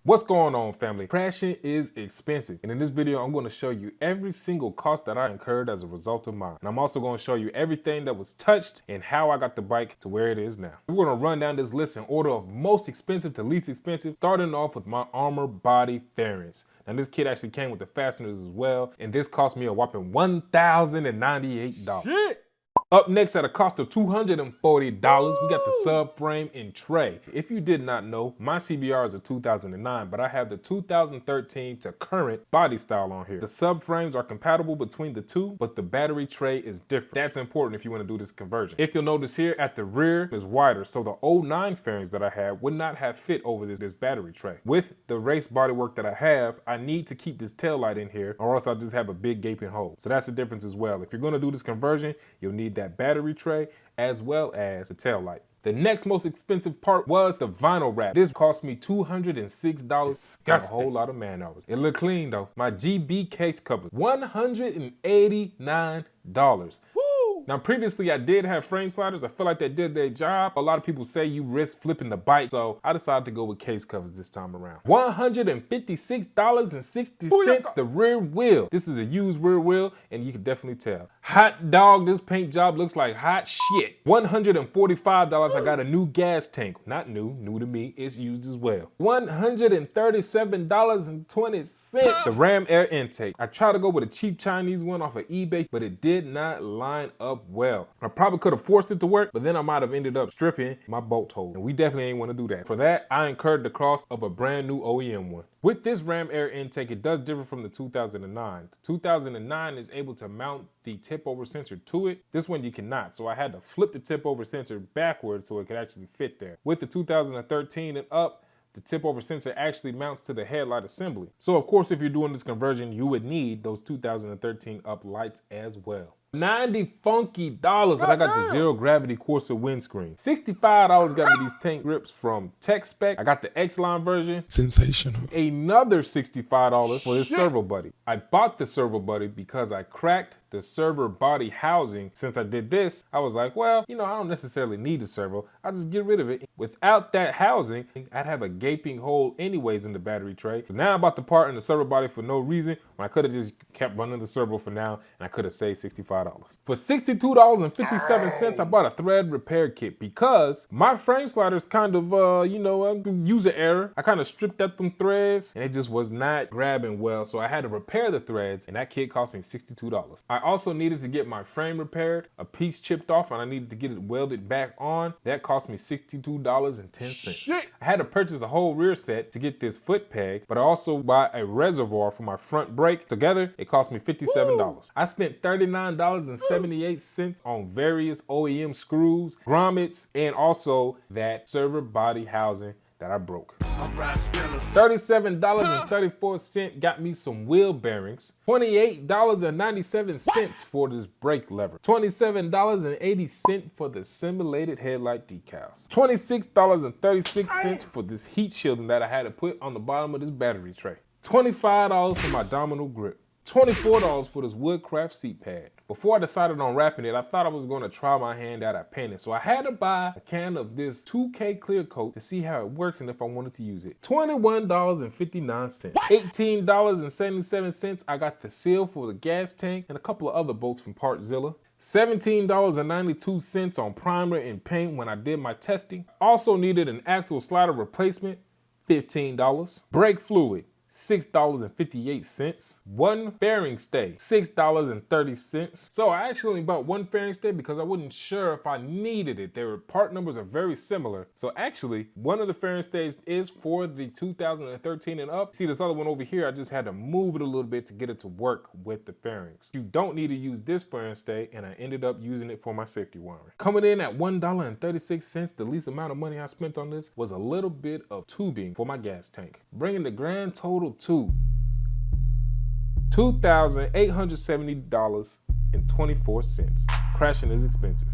What's going on, family? Crashing is expensive, and in this video I'm going to show you every single cost that I incurred as a result of mine. And I'm also going to show you everything that was touched and how I got the bike to where it is now. We're going to run down this list in order of most expensive to least expensive, starting off with my armor body fairings. Now this kit actually came with the fasteners as well, and this cost me a whopping $1,098. Shit! Up next, at a cost of $240, we got the subframe and tray. If you did not know, my CBR is a 2009, but I have the 2013 to current body style on here. The subframes are compatible between the two, but the battery tray is different. That's important if you want to do this conversion. If you'll notice here, at the rear is wider, so the 09 fairings that I had would not have fit over this battery tray. With the race bodywork that I have, I need to keep this tail light in here, or else I'll just have a big gaping hole. So that's the difference as well. If you're going to do this conversion, you'll need that battery tray as well as the tail light. The next most expensive part was the vinyl wrap. This cost me $206 for a whole lot of man hours. It looked clean though. My GB case cover, $189. Now previously I did have frame sliders. I feel like they did their job. A lot of people say you risk flipping the bike, so I decided to go with case covers this time around. $156.60 the rear wheel. This is a used rear wheel and you can definitely tell. Hot dog, this paint job looks like hot shit. $145, I got a new gas tank. Not new to me, it's used as well. $137.20. The Ram air intake. I tried to go with a cheap Chinese one off of eBay, but it did not line up well. I probably could have forced it to work, but then I might have ended up stripping my bolt hole, and we definitely ain't want to do that. For that, I incurred the cost of a brand new OEM one. With this Ram air intake, it does differ from the 2009. The 2009 is able to mount the tip over sensor to it. This one you cannot, so I had to flip the tip over sensor backwards so it could actually fit there. With the 2013 and up, the tip over sensor actually mounts to the headlight assembly. So of course, if you're doing this conversion, you would need those 2013 up lights as well. $90 funky dollars, and I got the zero gravity Corsa windscreen. $65 got me these tank grips from Tech Spec. I got the X-Line version. Sensational. Another $65 for this servo buddy. I bought the servo buddy because I cracked the servo body housing. Since I did this, I was like, well, you know, I don't necessarily need a servo. I'll just get rid of it. Without that housing, I'd have a gaping hole anyways in the battery tray. So now I bought the part in the servo body for no reason, when I could have just kept running the servo for now, and I could have saved $65. For $62.57, I bought a thread repair kit because my frame sliders kind of, user error. I kind of stripped at them threads and it just was not grabbing well. So I had to repair the threads, and that kit cost me $62. I also needed to get my frame repaired, a piece chipped off, and I needed to get it welded back on. That cost me $62.10. I had to purchase a whole rear set to get this foot peg, but I also bought a reservoir for my front brake. Together, it cost me $57. I spent $39.78 on various OEM screws, grommets, and also that servo body housing that I broke. $37.34 got me some wheel bearings. $28.97 for this brake lever. $27.80 for the simulated headlight decals. $26.36 for this heat shielding that I had to put on the bottom of this battery tray. $25 for my domino grip. $24 for this Woodcraft seat pad. Before I decided on wrapping it, I thought I was going to try my hand at painting, so I had to buy a can of this 2K clear coat to see how it works and if I wanted to use it. $21.59. $18.77, I got the seal for the gas tank and a couple of other bolts from Partzilla. $17.92 on primer and paint when I did my testing. Also needed an axle slider replacement, $15. Brake fluid, $6.58. One fairing stay, $6.30. So I actually only bought one fairing stay because I wasn't sure if I needed it. Their part numbers are very similar. So actually, one of the fairing stays is for the 2013 and up. See this other one over here, I just had to move it a little bit to get it to work with the fairings. You don't need to use this fairing stay, and I ended up using it for my safety wiring. Coming in at $1.36, the least amount of money I spent on this was a little bit of tubing for my gas tank, bringing the grand total to $2,870.24. Crashing is expensive.